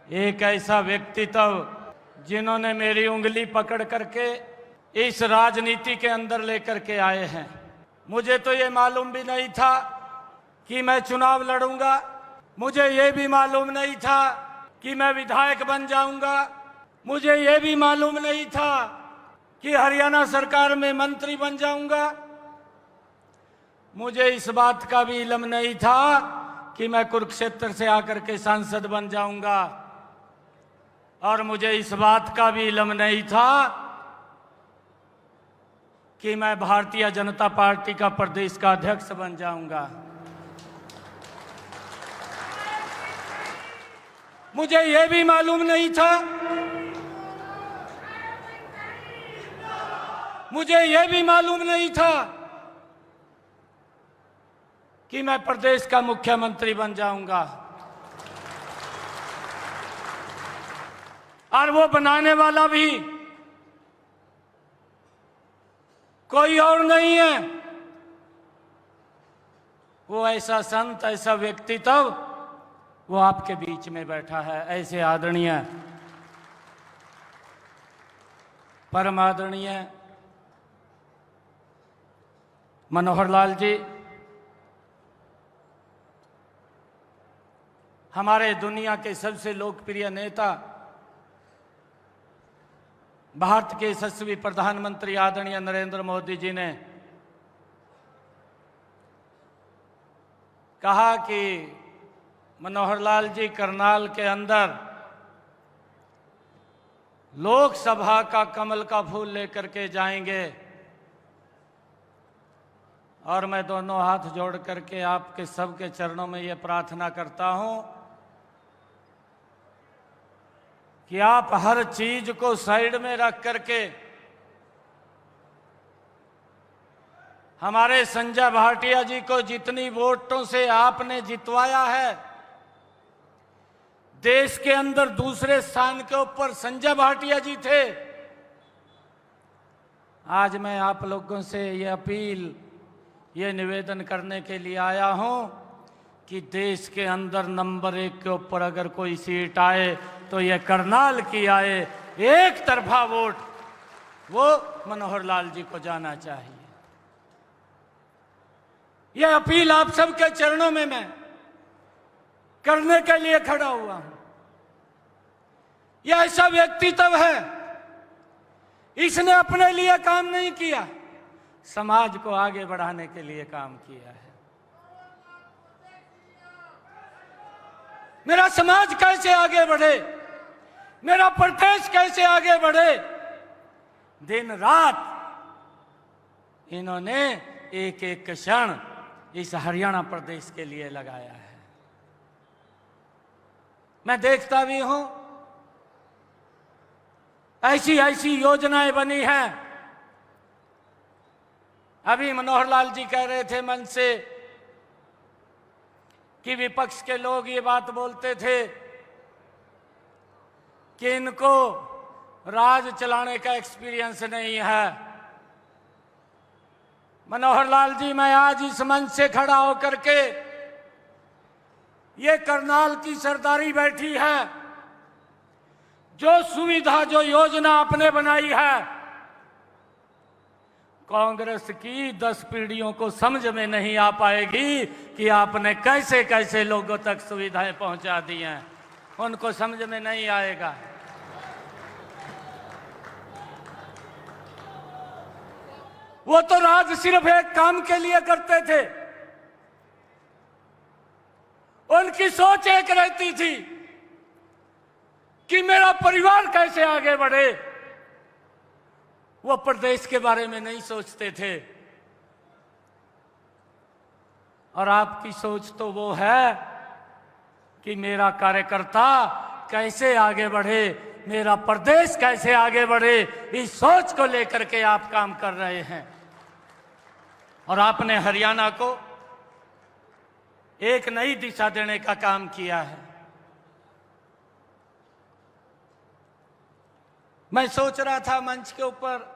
एक ऐसा व्यक्तित्व जिन्होंने मेरी उंगली पकड़ करके इस राजनीति के अंदर लेकर के आए हैं। मुझे तो ये मालूम भी नहीं था कि मैं चुनाव लड़ूंगा, मुझे ये भी मालूम नहीं था कि मैं विधायक बन जाऊंगा, मुझे ये भी मालूम नहीं था कि हरियाणा सरकार में मंत्री बन जाऊंगा, मुझे इस बात का भी इल्म नहीं था कि मैं कुरुक्षेत्र से आकर के सांसद बन जाऊंगा, और मुझे इस बात का भी इल्म नहीं था कि मैं भारतीय जनता पार्टी का प्रदेश का अध्यक्ष बन जाऊंगा। मुझे यह भी मालूम नहीं था, मुझे यह भी मालूम नहीं था कि मैं प्रदेश का मुख्यमंत्री बन जाऊंगा। और वो बनाने वाला भी कोई और नहीं है, वो ऐसा संत, ऐसा व्यक्तित्व वो आपके बीच में बैठा है। ऐसे आदरणीय, परम आदरणीय मनोहर लाल जी, हमारे दुनिया के सबसे लोकप्रिय नेता, भारत के यशस्वी प्रधानमंत्री आदरणीय नरेंद्र मोदी जी ने कहा कि मनोहर लाल जी करनाल के अंदर लोकसभा का कमल का फूल लेकर के जाएंगे, और मैं दोनों हाथ जोड़ करके आपके सबके चरणों में ये प्रार्थना करता हूं कि आप हर चीज को साइड में रख करके हमारे संजय भाटिया जी को जितनी वोटों से आपने जितवाया है, देश के अंदर दूसरे स्थान के ऊपर संजय भाटिया जी थे। आज मैं आप लोगों से ये अपील, ये निवेदन करने के लिए आया हूं कि देश के अंदर नंबर 1 के ऊपर अगर कोई सीट आए तो ये करनाल की आए। एक तरफा वोट वो मनोहर लाल जी को जाना चाहिए। यह अपील आप सबके चरणों में मैं करने के लिए खड़ा हुआ हूं। यह ऐसा व्यक्तित्व है, इसने अपने लिए काम नहीं किया, समाज को आगे बढ़ाने के लिए काम किया है। मेरा समाज कैसे आगे बढ़े, मेरा प्रदेश कैसे आगे बढ़े, दिन रात इन्होंने एक एक क्षण इस हरियाणा प्रदेश के लिए लगाया है। मैं देखता भी हूं, ऐसी ऐसी योजनाएं बनी हैं। अभी मनोहर लाल जी कह रहे थे मंच से कि विपक्ष के लोग ये बात बोलते थे कि इनको राज चलाने का एक्सपीरियंस नहीं है। मनोहर लाल जी, मैं आज इस मंच से खड़ा होकर के, ये करनाल की सरदारी बैठी है, जो सुविधा, जो योजना आपने बनाई है, कांग्रेस की 10 पीढ़ियों को समझ में नहीं आ पाएगी कि आपने कैसे कैसे लोगों तक सुविधाएं पहुंचा दी हैं। उनको समझ में नहीं आएगा। वो तो राज सिर्फ एक काम के लिए करते थे, उनकी सोच एक रहती थी कि मेरा परिवार कैसे आगे बढ़े। वो प्रदेश के बारे में नहीं सोचते थे। और आपकी सोच तो वो है कि मेरा कार्यकर्ता कैसे आगे बढ़े, मेरा प्रदेश कैसे आगे बढ़े, इस सोच को लेकर के आप काम कर रहे हैं। और आपने हरियाणा को एक नई दिशा देने का काम किया है। मैं सोच रहा था, मंच के ऊपर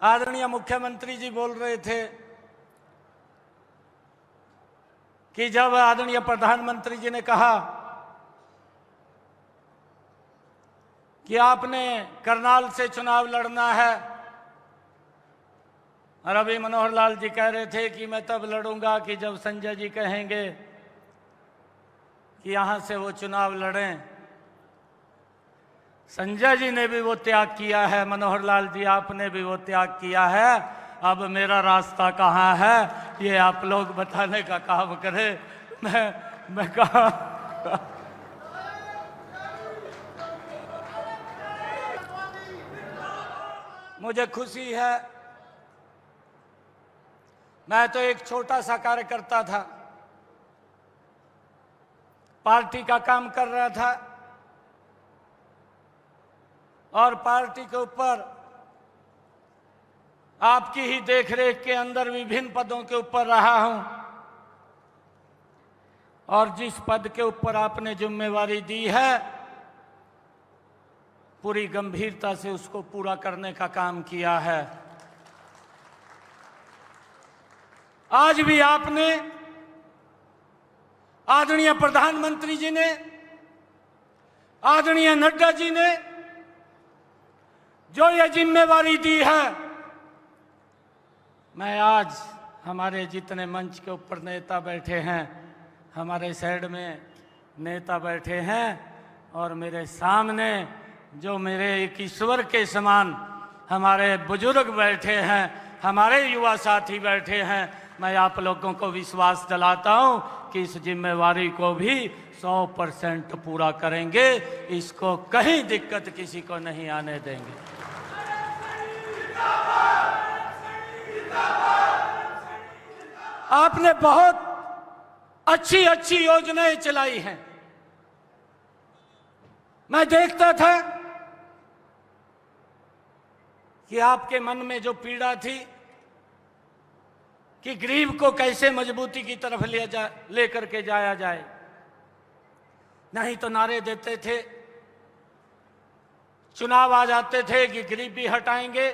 आदरणीय मुख्यमंत्री जी बोल रहे थे कि जब आदरणीय प्रधानमंत्री जी ने कहा कि आपने करनाल से चुनाव लड़ना है, और अभी मनोहर लाल जी कह रहे थे कि मैं तब लड़ूंगा कि जब संजय जी कहेंगे कि यहां से वो चुनाव लड़ें। संजय जी ने भी वो त्याग किया है, मनोहर लाल जी आपने भी वो त्याग किया है। अब मेरा रास्ता कहाँ है ये आप लोग बताने का काम करें। मैं कहा मुझे खुशी है, मैं तो एक छोटा सा कार्यकर्ता था, पार्टी का काम कर रहा था और पार्टी के ऊपर आपकी ही देखरेख के अंदर विभिन्न पदों के ऊपर रहा हूं, और जिस पद के ऊपर आपने जिम्मेवारी दी है पूरी गंभीरता से उसको पूरा करने का काम किया है। आज भी आपने, आदरणीय प्रधानमंत्री जी ने, आदरणीय नड्डा जी ने जो ये जिम्मेवारी दी है, मैं आज हमारे जितने मंच के ऊपर नेता बैठे हैं, हमारे साइड में नेता बैठे हैं और मेरे सामने जो मेरे एक ईश्वर के समान हमारे बुजुर्ग बैठे हैं, हमारे युवा साथी बैठे हैं, मैं आप लोगों को विश्वास दिलाता हूं कि इस जिम्मेवारी को भी 100% पूरा करेंगे। इसको कहीं दिक्कत किसी को नहीं आने देंगे। आपने बहुत अच्छी अच्छी योजनाएं चलाई हैं। मैं देखता था कि आपके मन में जो पीड़ा थी कि गरीब को कैसे मजबूती की तरफ ले करके जाया जाए, नहीं तो नारे देते थे, चुनाव आ जाते थे कि गरीबी हटाएंगे,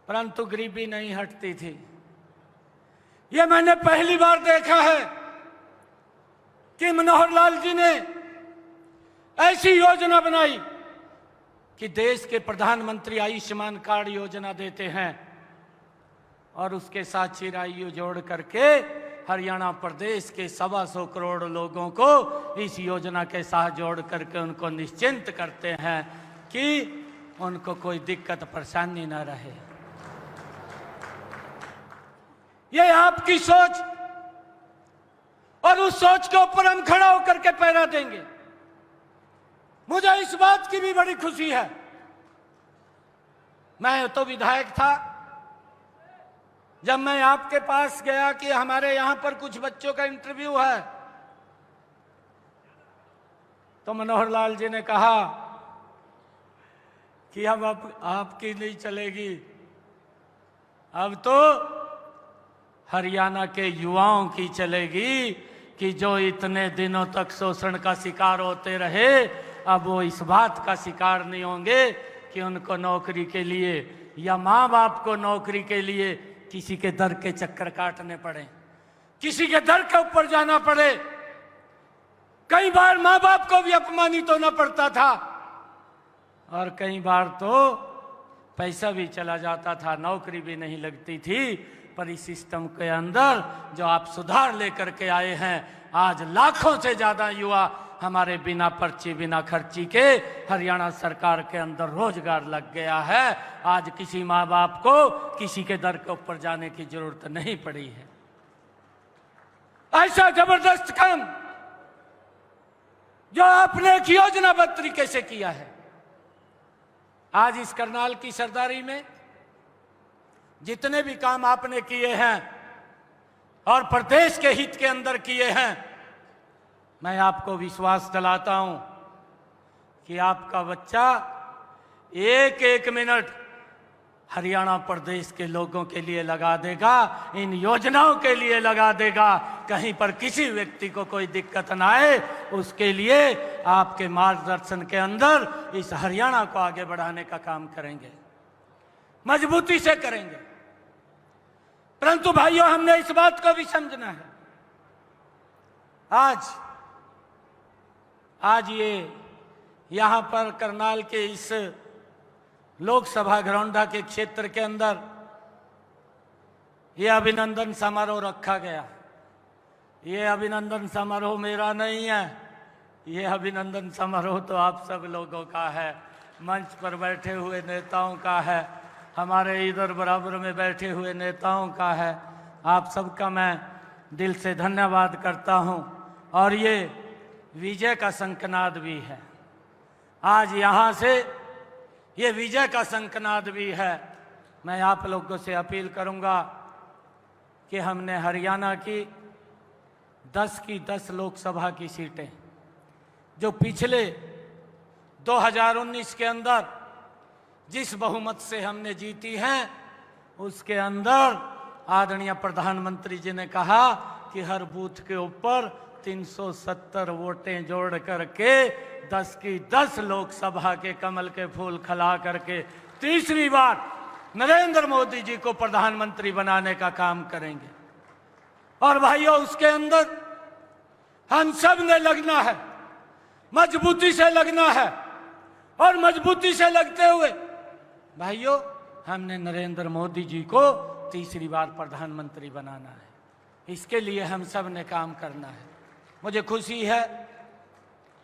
परंतु गरीबी नहीं हटती थी। यह मैंने पहली बार देखा है कि मनोहर लाल जी ने ऐसी योजना बनाई कि देश के प्रधानमंत्री आयुष्मान कार्ड योजना देते हैं और उसके साथ चिरायु जोड़ करके हरियाणा प्रदेश के 125 करोड़ लोगों को इस योजना के साथ जोड़ करके उनको निश्चिंत करते हैं कि उनको कोई दिक्कत परेशानी न रहे। ये आपकी सोच, और उस सोच के ऊपर हम खड़ा होकर के पहरा देंगे। मुझे इस बात की भी बड़ी खुशी है, मैं तो विधायक था, जब मैं आपके पास गया कि हमारे यहां पर कुछ बच्चों का इंटरव्यू है, तो मनोहर लाल जी ने कहा कि अब आपकी नहीं चलेगी, अब तो हरियाणा के युवाओं की चलेगी कि जो इतने दिनों तक शोषण का शिकार होते रहे, अब वो इस बात का शिकार नहीं होंगे कि उनको नौकरी के लिए या माँ बाप को नौकरी के लिए किसी के दर के चक्कर काटने पड़े, किसी के दर के ऊपर जाना पड़े। कई बार माँ बाप को भी अपमानित होना पड़ता था और कई बार तो पैसा भी चला जाता था, नौकरी भी नहीं लगती थी। पर इस सिस्टम के अंदर जो आप सुधार लेकर के आए हैं, आज लाखों से ज्यादा युवा हमारे बिना पर्ची बिना खर्ची के हरियाणा सरकार के अंदर रोजगार लग गया है। आज किसी माँ बाप को किसी के दर के ऊपर जाने की जरूरत नहीं पड़ी है। ऐसा जबरदस्त काम जो आपने एक योजनाबद्ध तरीके से किया है, आज इस करनाल की सरदारी में जितने भी काम आपने किए हैं और प्रदेश के हित के अंदर किए हैं, मैं आपको विश्वास दिलाता हूं कि आपका बच्चा एक एक मिनट हरियाणा प्रदेश के लोगों के लिए लगा देगा, इन योजनाओं के लिए लगा देगा। कहीं पर किसी व्यक्ति को कोई दिक्कत ना आए, उसके लिए आपके मार्गदर्शन के अंदर इस हरियाणा को आगे बढ़ाने का काम करेंगे, मजबूती से करेंगे। परंतु भाइयों, हमने इस बात को भी समझना है, आज ये यहाँ पर करनाल के इस लोकसभा घरौंडा के क्षेत्र के अंदर यह अभिनंदन समारोह रखा गया। ये अभिनंदन समारोह मेरा नहीं है, ये अभिनंदन समारोह तो आप सब लोगों का है, मंच पर बैठे हुए नेताओं का है, हमारे इधर बराबर में बैठे हुए नेताओं का है। आप सबका मैं दिल से धन्यवाद करता हूं। और ये विजय का शंखनाद भी है, आज यहाँ से ये विजय का शंखनाद भी है। मैं आप लोगों से अपील करूंगा कि हमने हरियाणा की 10 लोकसभा की सीटें जो पिछले 2019 के अंदर जिस बहुमत से हमने जीती हैं, उसके अंदर आदरणीय प्रधानमंत्री जी ने कहा कि हर बूथ के ऊपर 370 वोटें जोड़ करके 10 लोकसभा के कमल के फूल खिला करके तीसरी बार नरेंद्र मोदी जी को प्रधानमंत्री बनाने का काम करेंगे। और भाइयों, उसके अंदर हम सब ने लगना है, मजबूती से लगना है। और मजबूती से लगते हुए भाइयों, हमने नरेंद्र मोदी जी को तीसरी बार प्रधानमंत्री बनाना है। इसके लिए हम सब ने काम करना है। मुझे खुशी है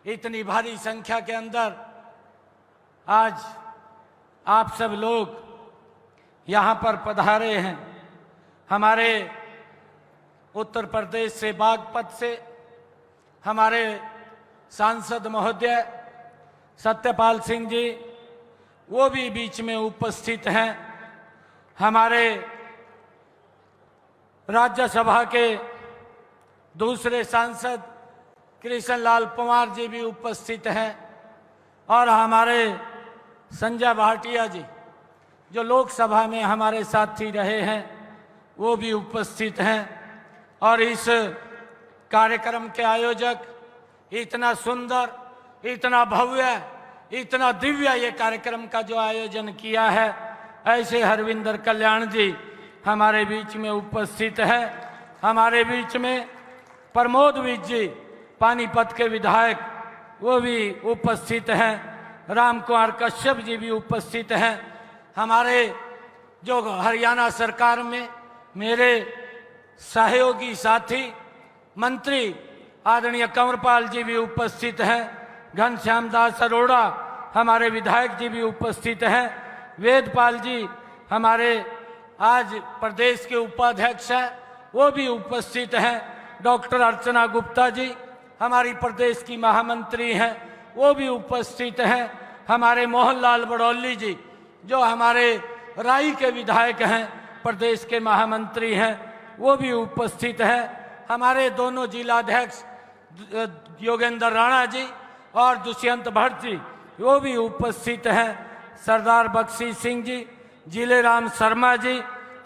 इतनी भारी संख्या के अंदर आज आप सब लोग यहाँ पर पधारे हैं। हमारे उत्तर प्रदेश से बागपत से हमारे सांसद महोदय सत्यपाल सिंह जी, वो भी बीच में उपस्थित हैं। हमारे राज्यसभा के दूसरे सांसद कृष्ण लाल पंवार जी भी उपस्थित हैं। और हमारे संजय भाटिया जी जो लोकसभा में हमारे साथी रहे हैं, वो भी उपस्थित हैं। और इस कार्यक्रम के आयोजक इतना सुंदर, इतना भव्य, इतना दिव्य ये कार्यक्रम का जो आयोजन किया है, ऐसे हरविंदर कल्याण जी हमारे बीच में उपस्थित है। हमारे बीच में प्रमोद विज जी पानीपत के विधायक, वो भी उपस्थित हैं। राम कुमार कश्यप जी भी उपस्थित हैं। हमारे जो हरियाणा सरकार में मेरे सहयोगी साथी मंत्री आदरणीय कंवरपाल जी भी उपस्थित हैं। घनश्याम दास अरोड़ा हमारे विधायक जी भी उपस्थित हैं। वेदपाल जी हमारे आज प्रदेश के उपाध्यक्ष हैं, वो भी उपस्थित हैं। डॉक्टर अर्चना गुप्ता जी हमारी प्रदेश की महामंत्री हैं, वो भी उपस्थित हैं। हमारे मोहनलाल बड़ौली जी जो हमारे राई के विधायक हैं, प्रदेश के महामंत्री हैं, वो भी उपस्थित हैं। हमारे दोनों जिलाध्यक्ष योगेंद्र राणा जी और दुष्यंत भट्ट जी, वो भी उपस्थित हैं। सरदार बख्शी सिंह जी, जिलेराम शर्मा जी,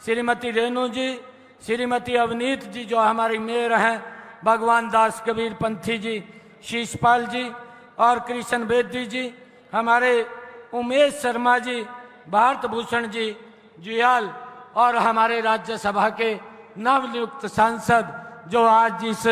श्रीमती रेणु जी, श्रीमती अवनीत जी जो हमारी मेयर हैं, भगवान दास कबीर पंथी जी, शीशपाल जी और कृष्ण बेदी जी, हमारे उमेश शर्मा जी, भारत भूषण जी जुयाल और हमारे राज्यसभा के नवनियुक्त सांसद जो आज इस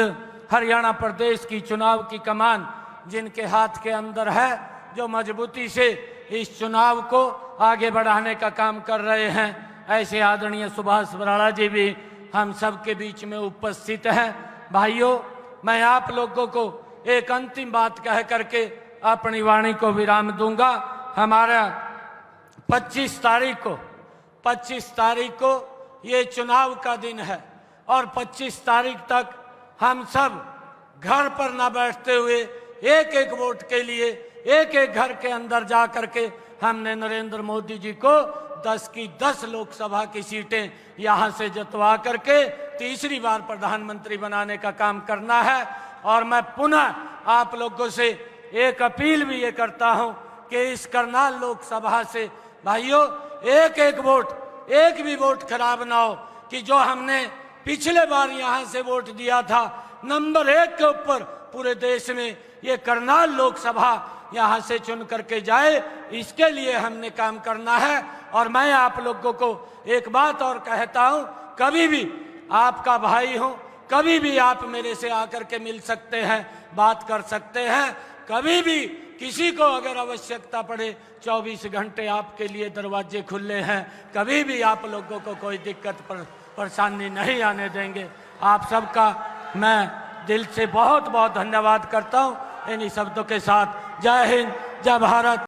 हरियाणा प्रदेश की चुनाव की कमान जिनके हाथ के अंदर है, जो मजबूती से इस चुनाव को आगे बढ़ाने का काम कर रहे हैं, ऐसे आदरणीय सुभाष बराड़ा जी भी हम सब के बीच में उपस्थित हैं। भाइयों, मैं आप लोगों को एक अंतिम बात कह करके अपनी वाणी को विराम दूंगा। हमारा 25 तारीख को ये चुनाव का दिन है और 25 तारीख तक हम सब घर पर ना बैठते हुए एक एक वोट के लिए एक एक घर के अंदर जा करके हमने नरेंद्र मोदी जी को 10 लोकसभा की सीटें यहाँ से जितवा करके तीसरी बार प्रधानमंत्री बनाने का काम करना है। और मैं पुनः आप लोगों से एक अपील भी ये करता हूँ कि इस करनाल लोकसभा से भाइयों एक भी वोट खराब ना हो, कि जो हमने पिछले बार यहाँ से वोट दिया था नंबर 1 के ऊपर पूरे देश में ये करनाल लोकसभा यहाँ से चुन करके जाए, इसके लिए हमने काम करना है। और मैं आप लोगों को एक बात और कहता हूँ, कभी भी आपका भाई हूँ, कभी भी आप मेरे से आकर के मिल सकते हैं, बात कर सकते हैं, कभी भी किसी को अगर आवश्यकता पड़े 24 घंटे आपके लिए दरवाजे खुले हैं। कभी भी आप लोगों को कोई दिक्कत परेशानी नहीं आने देंगे। आप सबका मैं दिल से बहुत बहुत धन्यवाद करता हूँ। इन्हीं शब्दों के साथ जय हिंद, जय भारत।